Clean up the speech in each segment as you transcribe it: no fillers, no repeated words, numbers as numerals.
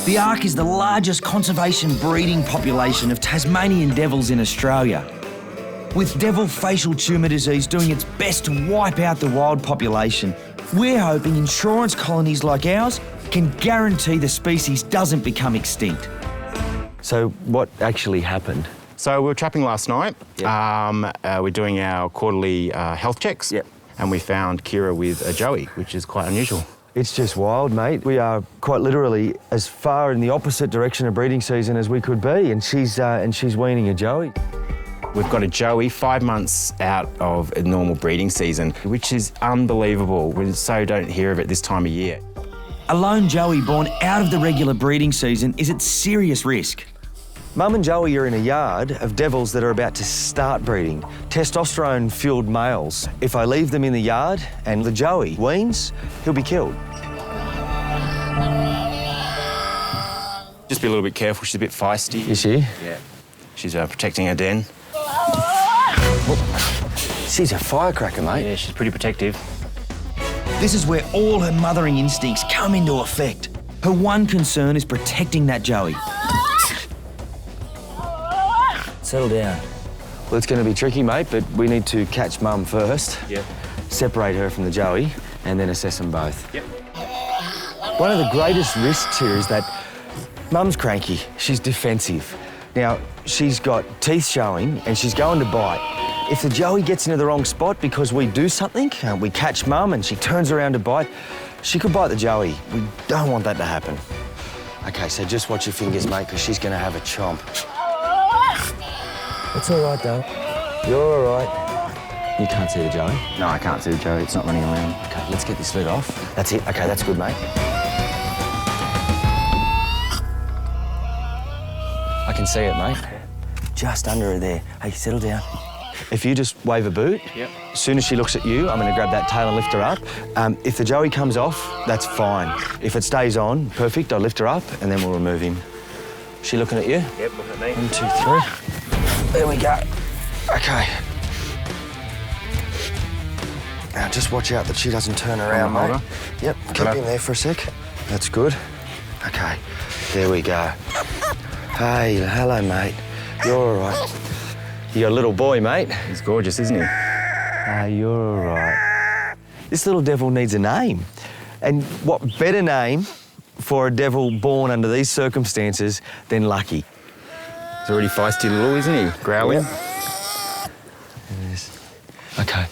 The Ark is the largest conservation breeding population of Tasmanian devils in Australia, with devil facial tumour disease doing its best to wipe out the wild population. We're hoping insurance colonies like ours can guarantee the species doesn't become extinct. So what actually happened? So we were trapping last night. Yep. We're doing our quarterly health checks. Yep. And we found Kira with a joey, which is quite unusual. It's just wild, mate. We are quite literally as far in the opposite direction of breeding season as we could be, and she's weaning a joey. We've got a joey 5 months out of a normal breeding season, which is unbelievable. We so don't hear of it this time of year. A lone joey born out of the regular breeding season is at serious risk. Mum and Joey are in a yard of devils that are about to start breeding, testosterone-fueled males. If I leave them in the yard and the joey weans, he'll be killed. Just be a little bit careful, she's a bit feisty. Is she? Yeah. She's protecting her den. She's a firecracker, mate. Yeah, she's pretty protective. This is where all her mothering instincts come into effect. Her one concern is protecting that joey. Settle down. Well, it's going to be tricky, mate, but we need to catch Mum first. Yep. Separate her from the joey, and then assess them both. Yep. One of the greatest risks here is that Mum's cranky. She's defensive. Now, she's got teeth showing, and she's going to bite. If the joey gets into the wrong spot because we do something, we catch Mum and she turns around to bite, she could bite the joey. We don't want that to happen. OK, so just watch your fingers, mate, because she's going to have a chomp. It's all right, though. You're all right. You can't see the joey? No, I can't see the joey. It's not running around. OK, let's get this lid off. That's it. OK, that's good, mate. I can see it, mate. Just under her there. Hey, settle down. If you just wave a boot, Yep. As soon as she looks at you, I'm going to grab that tail and lift her up. If the joey comes off, that's fine. If it stays on, perfect. I'll lift her up and then we'll remove him. Is she looking at you? Yep, look at me. 1, 2, 3. There we go. OK. Now just watch out that she doesn't turn around, hold mate. her. Yep, keep him there for a sec. That's good. OK, there we go. Hey, hello, mate. You're all right. You got a little boy, mate. He's gorgeous, isn't he? You're all right. This little devil needs a name. And what better name for a devil born under these circumstances than Lucky? He's already feisty little, isn't he? Growling. Yep. OK,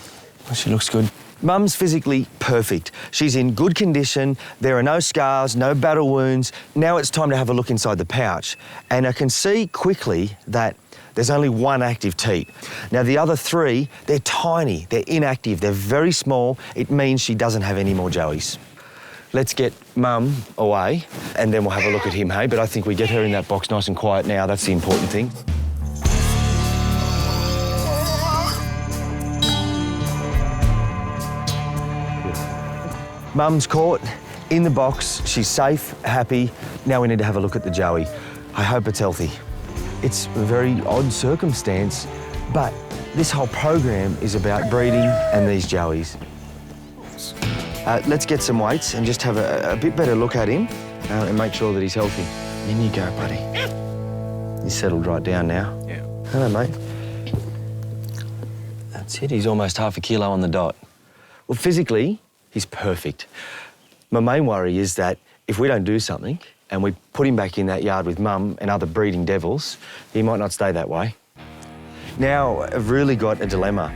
well, she looks good. Mum's physically perfect. She's in good condition. There are no scars, no battle wounds. Now it's time to have a look inside the pouch. And I can see quickly that there's only one active teat. Now, the other 3, they're tiny, they're inactive, they're very small. It means she doesn't have any more joeys. Let's get Mum away, and then we'll have a look at him, hey? But I think we get her in that box nice and quiet now. That's the important thing. Mum's caught, in the box. She's safe, happy. Now we need to have a look at the joey. I hope it's healthy. It's a very odd circumstance, but this whole program is about breeding and these joeys. Let's get some weights and just have a bit better look at him and make sure that he's healthy. In you go, buddy. He's settled right down now. Yeah. Hello, mate. That's it. He's almost half a kilo on the dot. Well, physically, he's perfect. My main worry is that if we don't do something and we put him back in that yard with Mum and other breeding devils, he might not stay that way. Now, I've really got a dilemma.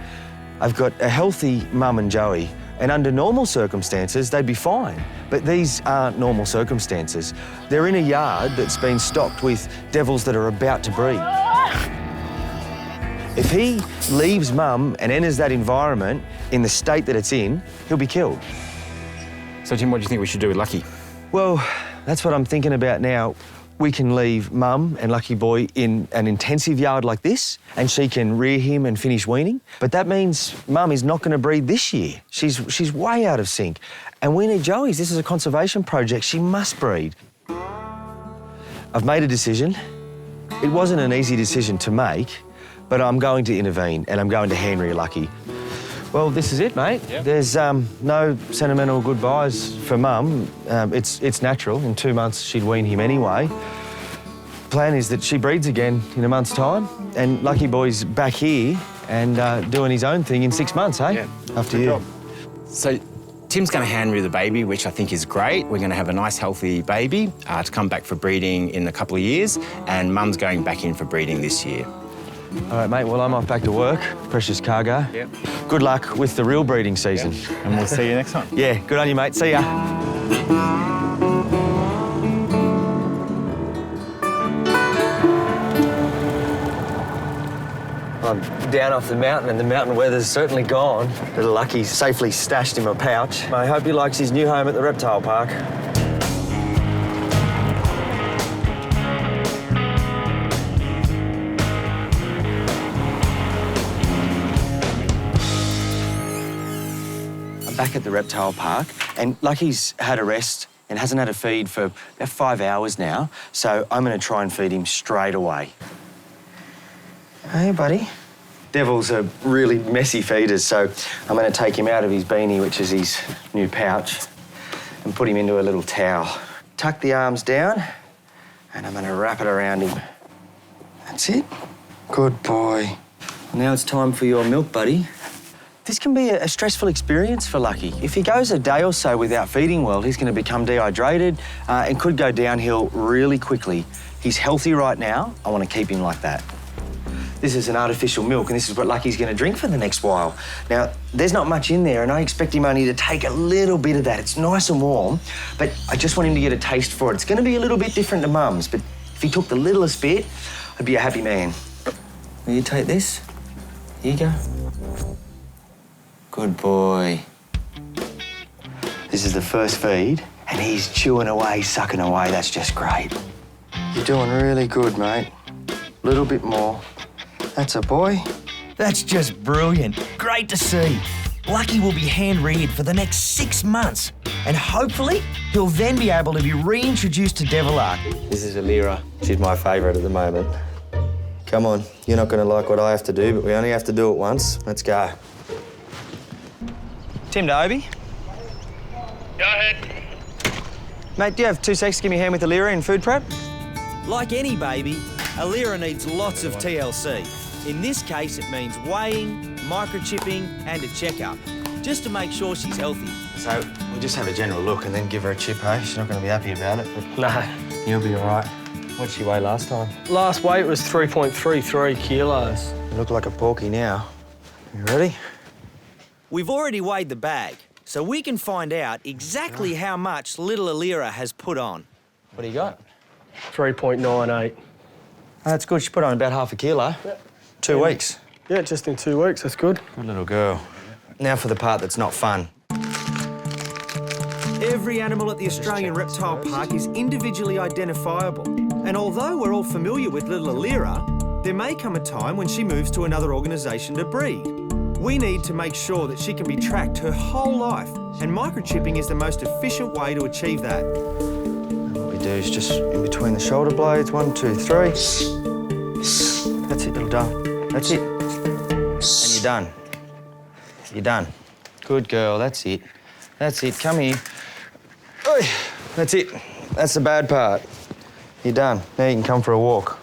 I've got a healthy Mum and joey, and under normal circumstances, they'd be fine. But these aren't normal circumstances. They're in a yard that's been stocked with devils that are about to breed. If he leaves Mum and enters that environment in the state that it's in, he'll be killed. So, Tim, what do you think we should do with Lucky? Well, that's what I'm thinking about now. We can leave Mum and Lucky Boy in an intensive yard like this, and she can rear him and finish weaning. But that means Mum is not going to breed this year. She's way out of sync. And we need joeys. This is a conservation project. She must breed. I've made a decision. It wasn't an easy decision to make, but I'm going to intervene and I'm going to hand rear Lucky. Well, this is it, mate. Yep. There's no sentimental goodbyes for Mum. It's natural. In 2 months, she'd wean him anyway. Plan is that she breeds again in a month's time, and Lucky Boy's back here and doing his own thing in 6 months, hey? Yeah. After Good you. job. So Tim's going to hand me the baby, which I think is great. We're going to have a nice, healthy baby to come back for breeding in a couple of years, and Mum's going back in for breeding this year. All right, mate, well, I'm off back to work. Precious cargo. Yep. Good luck with the real breeding season. And we'll see you next time. Yeah, good on you, mate. See ya. I'm down off the mountain and the mountain weather's certainly gone. Little Lucky's safely stashed in my pouch. I hope he likes his new home at the reptile park. I'm back at the reptile park and Lucky's had a rest and hasn't had a feed for about 5 hours now, so I'm going to try and feed him straight away. Hey, buddy. Devils are really messy feeders, so I'm going to take him out of his beanie, which is his new pouch, and put him into a little towel. Tuck the arms down, and I'm going to wrap it around him. That's it. Good boy. Now it's time for your milk, buddy. This can be a stressful experience for Lucky. If he goes a day or so without feeding well, he's going to become dehydrated and could go downhill really quickly. He's healthy right now. I want to keep him like that. This is an artificial milk, and this is what Lucky's going to drink for the next while. Now, there's not much in there, and I expect him only to take a little bit of that. It's nice and warm, but I just want him to get a taste for it. It's going to be a little bit different to Mum's, but if he took the littlest bit, I'd be a happy man. Will you take this? Here you go. Good boy. This is the first feed, and he's chewing away, sucking away. That's just great. You're doing really good, mate. A little bit more. That's a boy. That's just brilliant. Great to see. Lucky will be hand-reared for the next 6 months, and hopefully he'll then be able to be reintroduced to devil art. This is Alira. She's my favourite at the moment. Come on, you're not going to like what I have to do, but we only have to do it once. Let's go. Tim Dobie. Go ahead. Mate, do you have 2 seconds to give me a hand with Alira in food prep? Like any baby, Alira needs lots of TLC. In this case, it means weighing, microchipping and a checkup, just to make sure she's healthy. So, we'll just have a general look and then give her a chip, hey? She's not going to be happy about it, but No. you'll be all right. What'd she weigh last time? Last weight was 3.33 kilos. You look like a porky now. You ready? We've already weighed the bag, so we can find out exactly how much little Alira has put on. What do you got? 3.98. Oh, that's good. She put on about half a kilo. Yep. 2 weeks. Yeah, just in 2 weeks, that's good. Good little girl. Now for the part that's not fun. Every animal at the Australian Reptile Park is individually identifiable. And although we're all familiar with little Alira, there may come a time when she moves to another organisation to breed. We need to make sure that she can be tracked her whole life, and microchipping is the most efficient way to achieve that. What we do is just in between the shoulder blades, 1, 2, 3. That's it, little doll. That's it. And you're done. You're done. Good girl, that's it. That's it, come here. Oi. That's it. That's the bad part. You're done. Now you can come for a walk.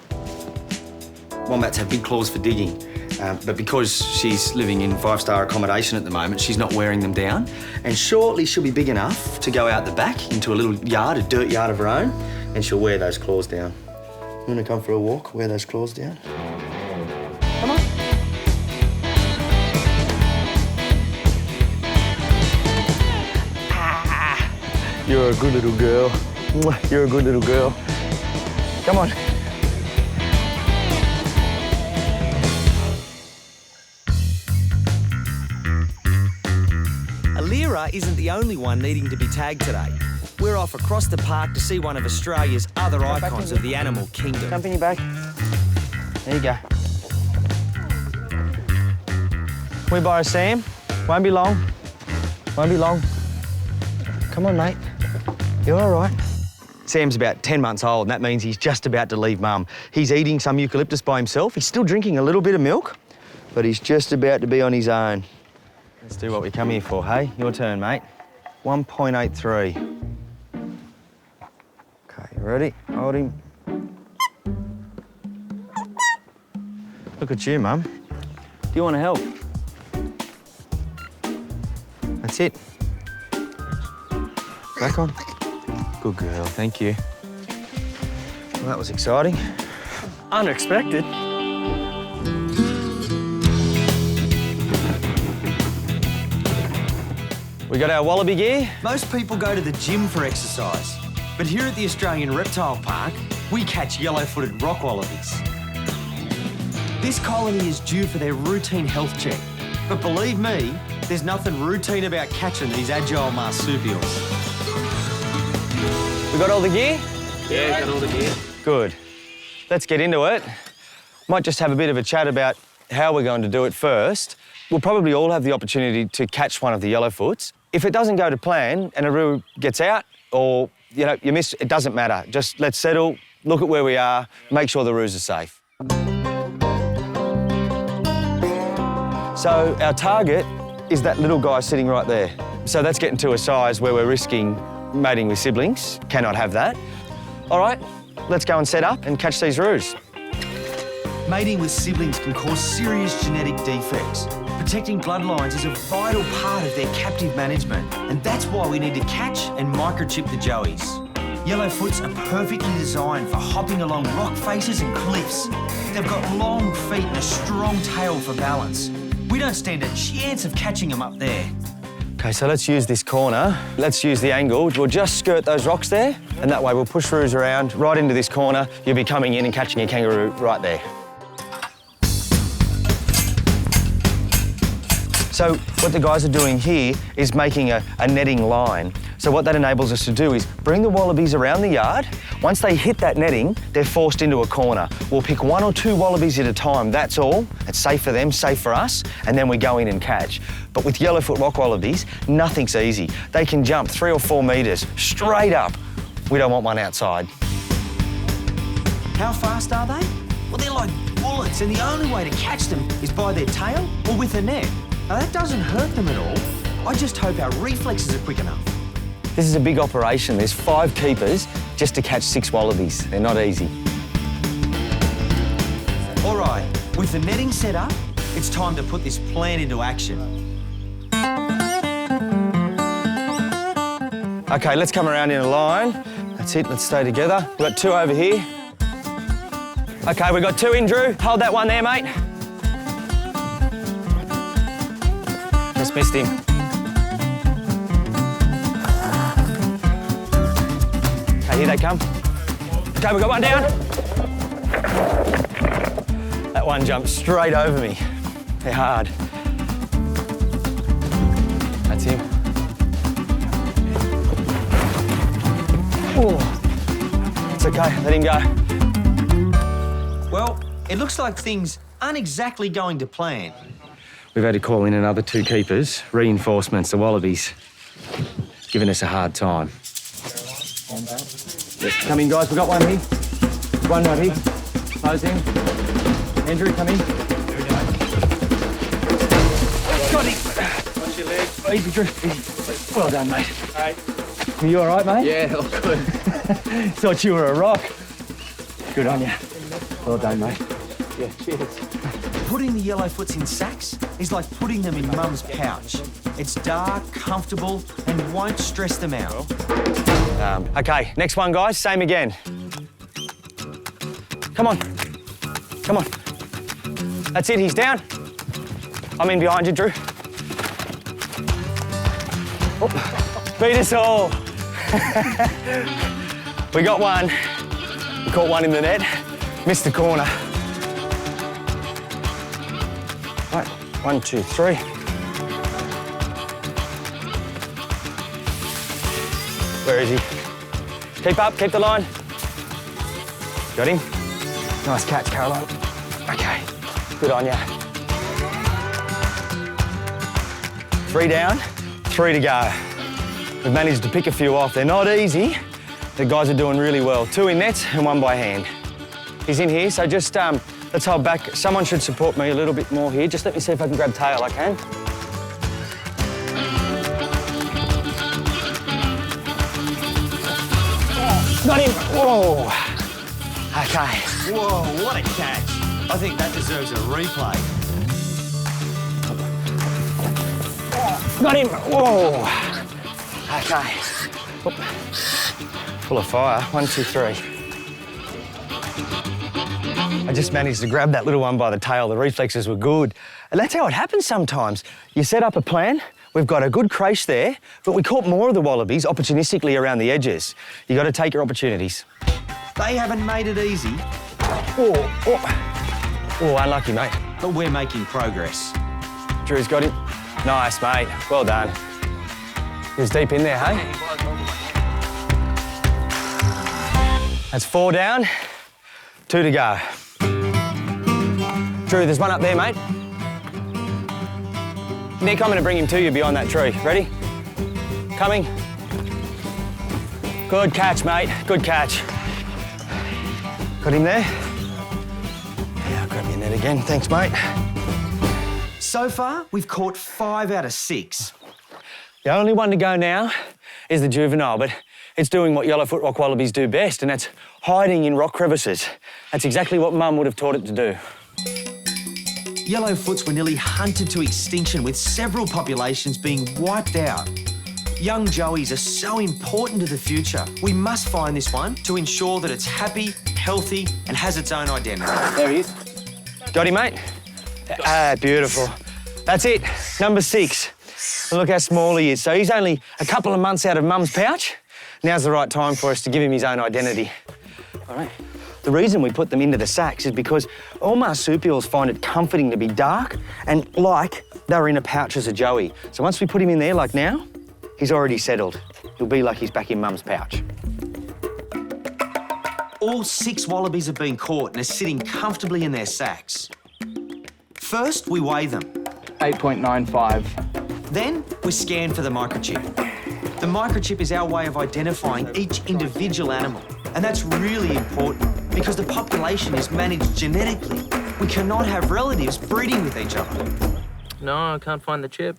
Wombats have big claws for digging, but because she's living in 5-star accommodation at the moment, she's not wearing them down. And shortly she'll be big enough to go out the back into a little yard, a dirt yard of her own, and she'll wear those claws down. You want to come for a walk, wear those claws down? Come on. You're a good little girl. You're a good little girl. Come on. Alira isn't the only one needing to be tagged today. We're off across the park to see one of Australia's other icons of the animal kingdom. Jump in your bag. There you go. We borrow Sam. Won't be long. Won't be long. Come on, mate. You're all right. Sam's about 10 months old, and that means he's just about to leave Mum. He's eating some eucalyptus by himself. He's still drinking a little bit of milk, but he's just about to be on his own. Let's do what we come here for, hey? Your turn, mate. 1.83. Okay, you ready? Hold him. Look at you, Mum. Do you want to help? That's it. Back on. Good girl, thank you. Well, that was exciting. Unexpected. We got our wallaby gear. Most people go to the gym for exercise, but here at the Australian Reptile Park, we catch yellow-footed rock wallabies. This colony is due for their routine health check, but believe me, there's nothing routine about catching these agile marsupials. We got all the gear? Yeah, got all the gear. Good. Let's get into it. Might just have a bit of a chat about how we're going to do it first. We'll probably all have the opportunity to catch one of the yellowfoots. If it doesn't go to plan and a roo gets out or, you know, you miss, it doesn't matter. Just let's settle, look at where we are, make sure the roos are safe. So our target is that little guy sitting right there. So that's getting to a size where we're risking mating with siblings. Cannot have that. All right, let's go and set up and catch these roos. Mating with siblings can cause serious genetic defects. Protecting bloodlines is a vital part of their captive management, and that's why we need to catch and microchip the joeys. Yellowfoots are perfectly designed for hopping along rock faces and cliffs. They've got long feet and a strong tail for balance. We don't stand a chance of catching them up there. Okay, so let's use this corner. Let's use the angle. We'll just skirt those rocks there, and that way we'll push roos around right into this corner. You'll be coming in and catching a kangaroo right there. So what the guys are doing here is making a netting line. So what that enables us to do is bring the wallabies around the yard. Once they hit that netting, they're forced into a corner. We'll pick 1 or 2 wallabies at a time, that's all. It's safe for them, safe for us, and then we go in and catch. But with yellowfoot rock wallabies, nothing's easy. They can jump 3 or 4 metres straight up. We don't want one outside. How fast are they? Well, they're like bullets, and the only way to catch them is by their tail or with a net. Now, that doesn't hurt them at all. I just hope our reflexes are quick enough. This is a big operation. There's 5 keepers just to catch 6 wallabies. They're not easy. All right, with the netting set up, it's time to put this plan into action. Okay, let's come around in a line. That's it, let's stay together. We've got 2 over here. Okay, we've got 2 in, Drew. Hold that one there, mate. Just missed him. Okay, here they come. Okay, we've got one down. That one jumped straight over me. They're hard. That's him. Oh, it's okay, let him go. Well, it looks like things aren't exactly going to plan. We've had to call in another 2 keepers, reinforcements, the wallabies, giving us a hard time. Come in, guys, we've got one here. One right here. Close in. Andrew, come in. Got him. Watch your legs. Easy, Drew. Easy. Well done, mate. Hey. Are you all right, mate? Yeah, all good. Thought you were a rock. Good on you. Well done, mate. Yeah, cheers. Putting the yellowfoots in sacks is like putting them in Mum's pouch. It's dark, comfortable, and won't stress them out. Okay, next one, guys. Same again. Come on. Come on. That's it, he's down. I'm in behind you, Drew. Oh, beat us all. We got one. We caught one in the net. Missed the corner. Right, 1, 2, 3. Where is he? Keep up, keep the line. Got him? Nice catch, Caroline. Okay, good on ya. 3 down, 3 to go. We've managed to pick a few off. They're not easy. The guys are doing really well. 2 in nets and 1 by hand. He's in here, so just let's hold back. Someone should support me a little bit more here. Just let me see if I can grab tail, I can. Got him. Whoa. Okay. Whoa, what a catch. I think that deserves a replay. Got him. Whoa. Okay. Full of fire. 1, 2, 3. I just managed to grab that little one by the tail. The reflexes were good. And that's how it happens sometimes. You set up a plan, we've got a good creche there, but we caught more of the wallabies opportunistically around the edges. You got to take your opportunities. They haven't made it easy, Oh, unlucky, mate. but we're making progress. Drew's got him. Nice, mate. Well done. He was deep in there, hey? That's 4 down, 2 to go. Drew, there's one up there, mate. Nick, I'm going to bring him to you beyond that tree. Ready? Coming. Good catch, mate. Good catch. Got him there? Yeah, I'll grab your net again. Thanks, mate. So far, we've caught 5 out of 6. The only one to go now is the juvenile, but it's doing what yellowfoot rock wallabies do best, and that's hiding in rock crevices. That's exactly what Mum would have taught it to do. Yellowfoots were nearly hunted to extinction, with several populations being wiped out. Young joeys are so important to the future. We must find this one to ensure that it's happy, healthy, and has its own identity. There he is. Got him, mate? Ah, beautiful. That's it, number 6. And look how small he is. So he's only a couple of months out of Mum's pouch. Now's the right time for us to give him his own identity. All right. The reason we put them into the sacks is because all marsupials find it comforting to be dark and like they're in a pouch as a joey. So once we put him in there, like now, he's already settled. He'll be like he's back in Mum's pouch. All 6 wallabies have been caught and are sitting comfortably in their sacks. First, we weigh them. 8.95. Then, we scan for the microchip. The microchip is our way of identifying each individual animal, and that's really important because the population is managed genetically. We cannot have relatives breeding with each other. No, I can't find the chip.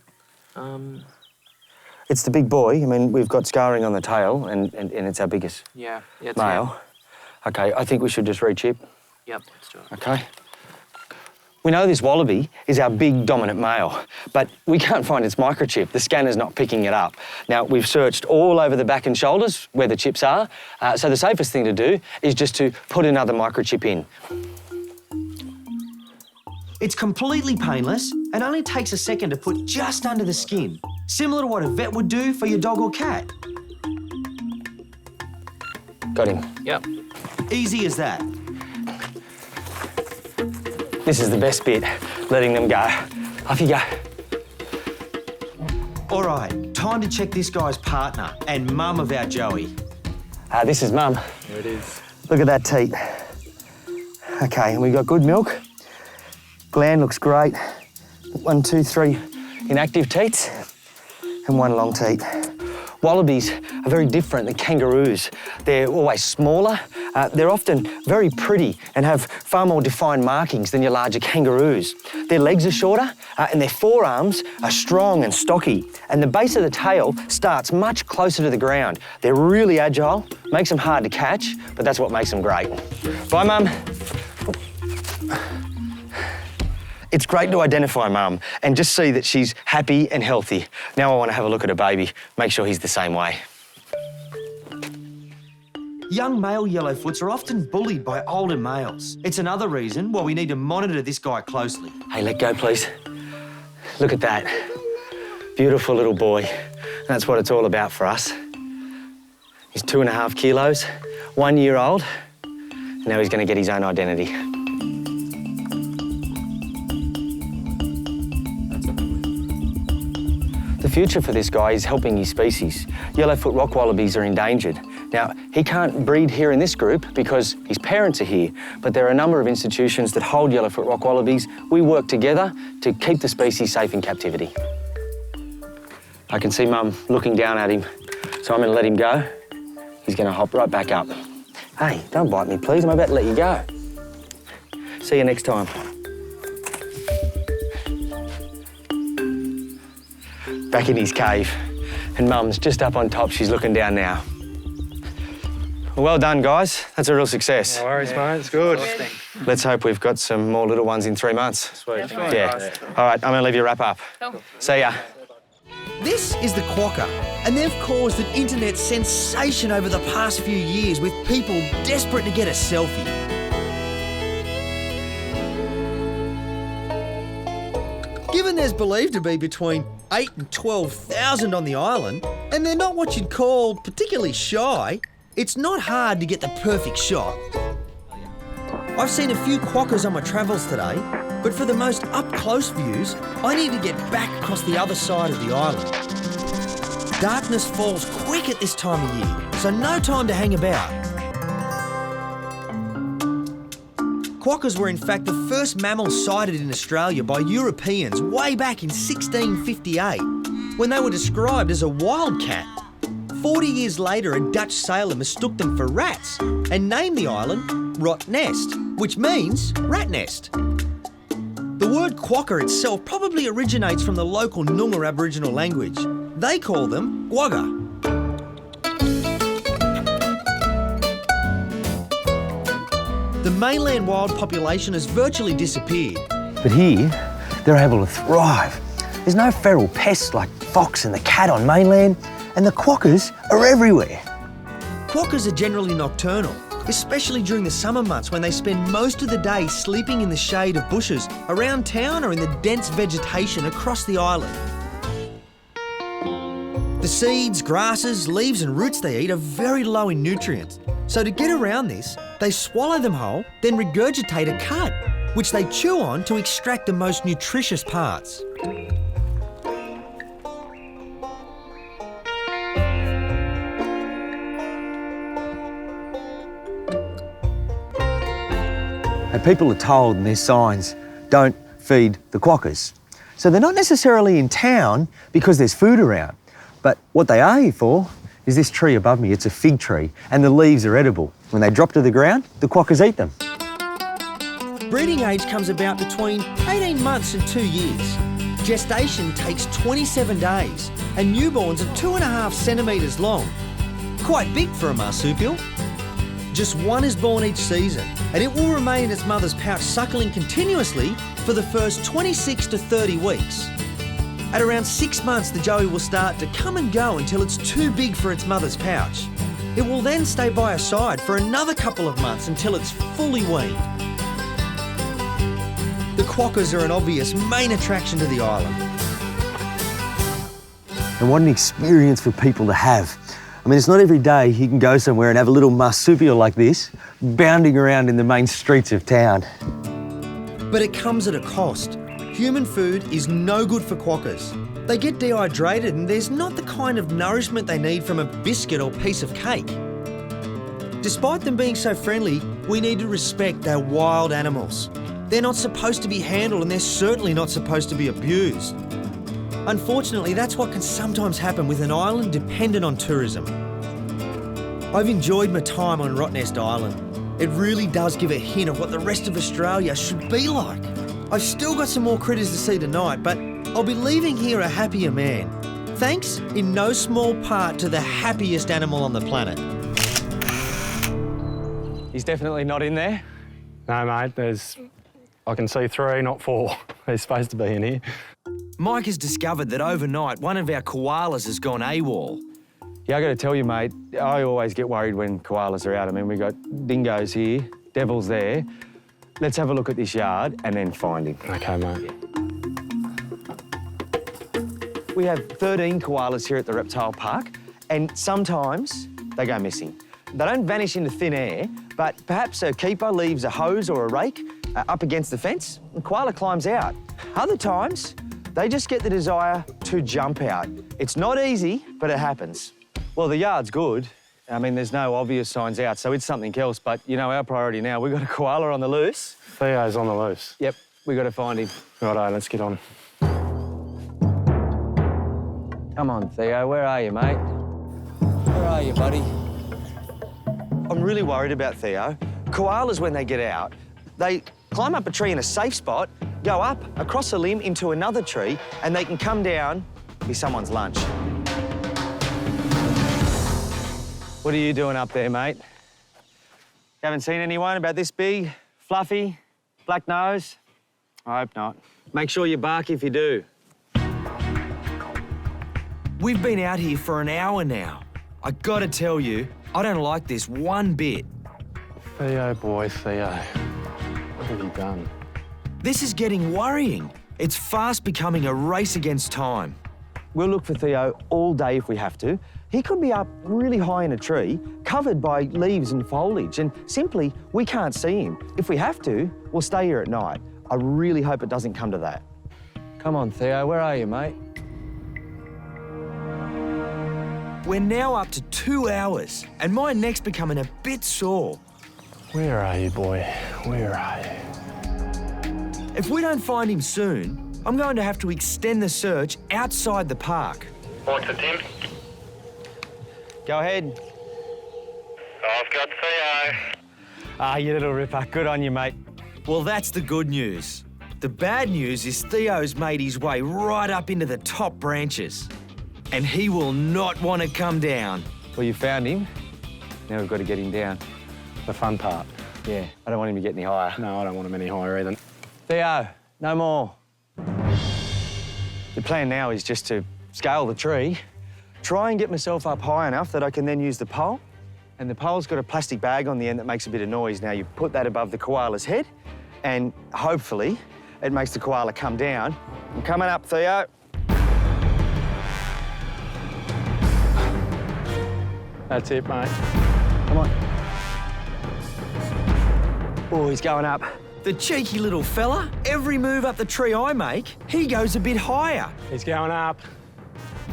It's the big boy. I mean, we've got scarring on the tail and it's our biggest Yeah, it's male. him. Okay, I think we should just re-chip. Yep, let's do it. Okay. We know this wallaby is our big dominant male, but we can't find its microchip. The scanner's not picking it up. Now, we've searched all over the back and shoulders where the chips are, so the safest thing to do is just to put another microchip in. It's completely painless and only takes a second to put just under the skin, similar to what a vet would do for your dog or cat. Got him. Yep. Easy as that. This is the best bit, letting them go. Off you go. All right, time to check this guy's partner and mum of our joey. This is Mum. There it is. Look at that teat. Okay, and we've got good milk. Gland looks great. 1, 2, 3 inactive teats and 1 long teat. Wallabies are very different than kangaroos. They're always smaller. They're often very pretty and have far more defined markings than your larger kangaroos. Their legs are shorter and their forearms are strong and stocky. And the base of the tail starts much closer to the ground. They're really agile, makes them hard to catch, but that's what makes them great. Bye, Mum. It's great to identify Mum and just see that she's happy and healthy. Now I want to have a look at her baby, make sure he's the same way. Young male yellowfoots are often bullied by older males. It's another reason why we need to monitor this guy closely. Hey, let go, please. Look at that. Beautiful little boy. That's what it's all about for us. He's 2.5 kilos, 1 year old, and now he's going to get his own identity. The future for this guy is helping his species. Yellowfoot rock wallabies are endangered. Now, he can't breed here in this group because his parents are here, but there are a number of institutions that hold yellowfoot rock wallabies. We work together to keep the species safe in captivity. I can see Mum looking down at him, so I'm going to let him go. He's going to hop right back up. Hey, don't bite me, please. I'm about to let you go. See you next time. Back in his cave, and Mum's just up on top. She's looking down now. Well done, guys. That's a real success. No worries, mate. It's good. Let's hope we've got some more little ones in 3 months. Sweet. Yeah. All right, I'm going to leave you wrap up. See ya. This is the quokka, and they've caused an internet sensation over the past few years with people desperate to get a selfie. Given there's believed to be between 8 and 12,000 on the island, and they're not what you'd call particularly shy, it's not hard to get the perfect shot. I've seen a few quokkas on my travels today, but for the most up-close views, I need to get back across the other side of the island. Darkness falls quick at this time of year, so no time to hang about. Quokkas were in fact the first mammals sighted in Australia by Europeans way back in 1658, when they were described as a wildcat. 40 years later, a Dutch sailor mistook them for rats and named the island Rottnest, which means rat nest. The word quokka itself probably originates from the local Noongar Aboriginal language. They call them Quokka. The mainland wild population has virtually disappeared. But here, they're able to thrive. There's no feral pests like fox and the cat on mainland, and the quokkas are everywhere. Quokkas are generally nocturnal, especially during the summer months when they spend most of the day sleeping in the shade of bushes around town or in the dense vegetation across the island. The seeds, grasses, leaves and roots they eat are very low in nutrients, so to get around this, they swallow them whole, then regurgitate a cud, which they chew on to extract the most nutritious parts. And people are told in their signs, don't feed the quokkas. So they're not necessarily in town because there's food around. But what they are here for is this tree above me. It's a fig tree, and the leaves are edible. When they drop to the ground, the quokkas eat them. Breeding age comes about between 18 months and 2 years. Gestation takes 27 days, and newborns are 2.5 centimetres long. Quite big for a marsupial. Just one is born each season, and it will remain in its mother's pouch suckling continuously for the first 26 to 30 weeks. At around 6 months, the joey will start to come and go until it's too big for its mother's pouch. It will then stay by her side for another couple of months until it's fully weaned. The quokkas are an obvious main attraction to the island. And what an experience for people to have. I mean, it's not every day you can go somewhere and have a little marsupial like this bounding around in the main streets of town. But it comes at a cost. Human food is no good for quokkas. They get dehydrated and there's not the kind of nourishment they need from a biscuit or piece of cake. Despite them being so friendly, we need to respect they're wild animals. They're not supposed to be handled and they're certainly not supposed to be abused. Unfortunately, that's what can sometimes happen with an island dependent on tourism. I've enjoyed my time on Rottnest Island. It really does give a hint of what the rest of Australia should be like. I've still got some more critters to see tonight, but I'll be leaving here a happier man. Thanks in no small part to the happiest animal on the planet. He's definitely not in there. No, mate, I can see 3, not 4. He's supposed to be in here. Mike has discovered that overnight one of our koalas has gone AWOL. Yeah, I got to tell you, mate, I always get worried when koalas are out. I mean, we've got dingoes here, devils there. Let's have a look at this yard and then find him. Okay, mate. We have 13 koalas here at the reptile park, and sometimes they go missing. They don't vanish into thin air, but perhaps a keeper leaves a hose or a rake up against the fence, and koala climbs out. Other times, they just get the desire to jump out. It's not easy, but it happens. Well, the yard's good. I mean, there's no obvious signs out, so it's something else. But, you know, our priority now, we've got a koala on the loose. Theo's on the loose. Yep, we've got to find him. Righto, let's get on. Come on, Theo, where are you, mate? Where are you, buddy? I'm really worried about Theo. Koalas, when they get out, they climb up a tree in a safe spot, go up, across a limb, into another tree, and they can come down, be someone's lunch. What are you doing up there, mate? Haven't seen anyone about this big, fluffy, black nose? I hope not. Make sure you bark if you do. We've been out here for an hour now. I gotta tell you, I don't like this one bit. Theo, boy, Theo. What have you done? This is getting worrying. It's fast becoming a race against time. We'll look for Theo all day if we have to. He could be up really high in a tree, covered by leaves and foliage, and simply, we can't see him. If we have to, we'll stay here at night. I really hope it doesn't come to that. Come on, Theo, where are you, mate? We're now up to 2 hours, and my neck's becoming a bit sore. Where are you, boy? Where are you? If we don't find him soon, I'm going to have to extend the search outside the park. What's it, Tim? Go ahead. I've got Theo. Ah, you little ripper. Good on you, mate. Well, that's the good news. The bad news is Theo's made his way right up into the top branches, and he will not want to come down. Well, you found him. Now we've got to get him down. The fun part. Yeah, I don't want him to get any higher. No, I don't want him any higher either. Theo, no more. The plan now is just to scale the tree, try and get myself up high enough that I can then use the pole. And the pole's got a plastic bag on the end that makes a bit of noise. Now, you put that above the koala's head, and hopefully it makes the koala come down. I'm coming up, Theo. That's it, mate. Come on. Oh, he's going up. The cheeky little fella, every move up the tree I make, he goes a bit higher. He's going up.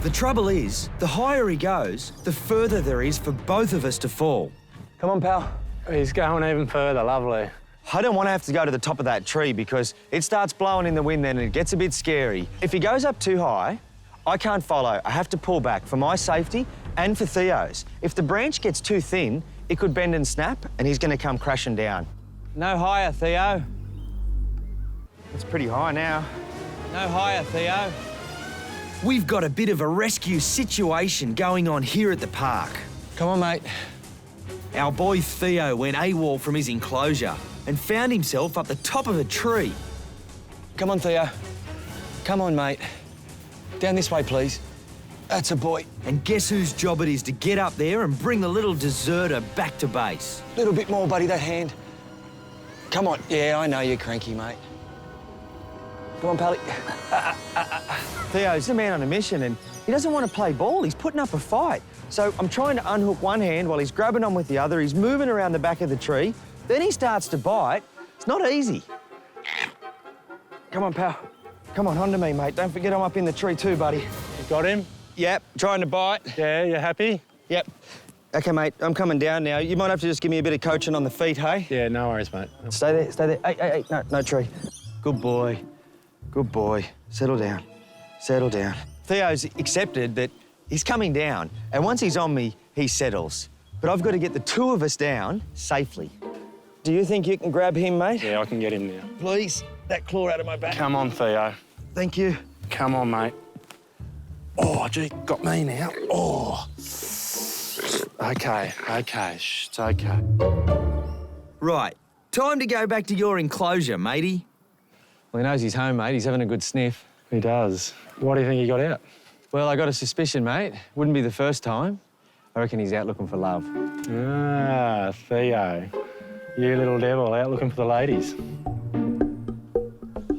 The trouble is, the higher he goes, the further there is for both of us to fall. Come on, pal. He's going even further. Lovely. I don't want to have to go to the top of that tree because it starts blowing in the wind then and it gets a bit scary. If he goes up too high, I can't follow. I have to pull back for my safety and for Theo's. If the branch gets too thin, it could bend and snap and he's going to come crashing down. No higher, Theo. It's pretty high now. No higher, Theo. We've got a bit of a rescue situation going on here at the park. Come on, mate. Our boy Theo went AWOL from his enclosure and found himself up the top of a tree. Come on, Theo. Come on, mate. Down this way, please. That's a boy. And guess whose job it is to get up there and bring the little deserter back to base? Little bit more, buddy, that hand. Come on. Yeah, I know you're cranky, mate. Come on, Pally. Theo's the man on a mission and he doesn't want to play ball. He's putting up a fight. So I'm trying to unhook one hand while he's grabbing on with the other. He's moving around the back of the tree. Then he starts to bite. It's not easy. Come on, pal. Come on, onto me, mate. Don't forget I'm up in the tree too, buddy. You got him? Yep, trying to bite. Yeah, you happy? Yep. OK, mate, I'm coming down now. You might have to just give me a bit of coaching on the feet, hey? Yeah, no worries, mate. Stay there, stay there. Hey, no tree. Good boy. Good boy. Settle down. Settle down. Theo's accepted that he's coming down, and once he's on me, he settles. But I've got to get the two of us down safely. Do you think you can grab him, mate? Yeah, I can get him now. Please, that claw out of my back. Come on, Theo. Thank you. Come on, mate. Oh, gee, got me now. Oh. OK, shh, it's OK. Right, time to go back to your enclosure, matey. Well, he knows he's home, mate. He's having a good sniff. He does. Why do you think he got out? Well, I got a suspicion, mate. Wouldn't be the first time. I reckon he's out looking for love. Ah, Theo. You little devil, out looking for the ladies.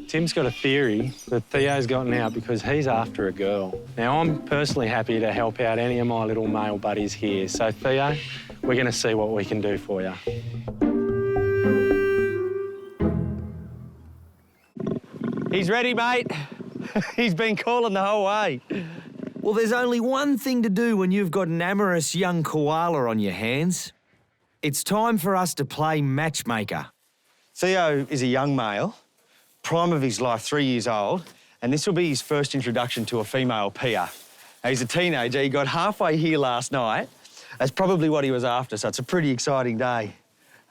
Tim's got a theory that Theo's gotten out because he's after a girl. Now, I'm personally happy to help out any of my little male buddies here. So, Theo, we're going to see what we can do for you. He's ready, mate. He's been calling the whole way. Well, there's only one thing to do when you've got an amorous young koala on your hands. It's time for us to play matchmaker. Theo is a young male, prime of his life, 3 years old, and this will be his first introduction to a female peer. Now, he's a teenager. He got halfway here last night. That's probably what he was after, so it's a pretty exciting day.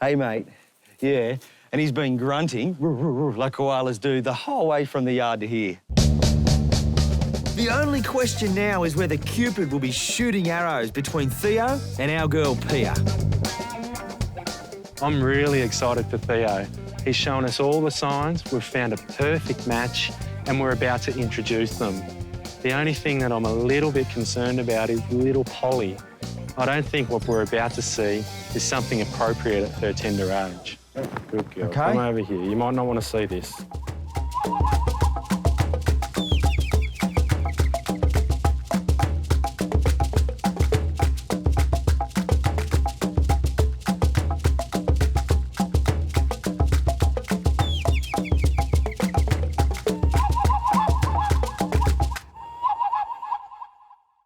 Hey, mate. Yeah. And he's been grunting, like koalas do, the whole way from the yard to here. The only question now is whether Cupid will be shooting arrows between Theo and our girl Pia. I'm really excited for Theo. He's shown us all the signs, we've found a perfect match, and we're about to introduce them. The only thing that I'm a little bit concerned about is little Polly. I don't think what we're about to see is something appropriate at her tender age. Good girl. Okay. Come over here. You might not want to see this.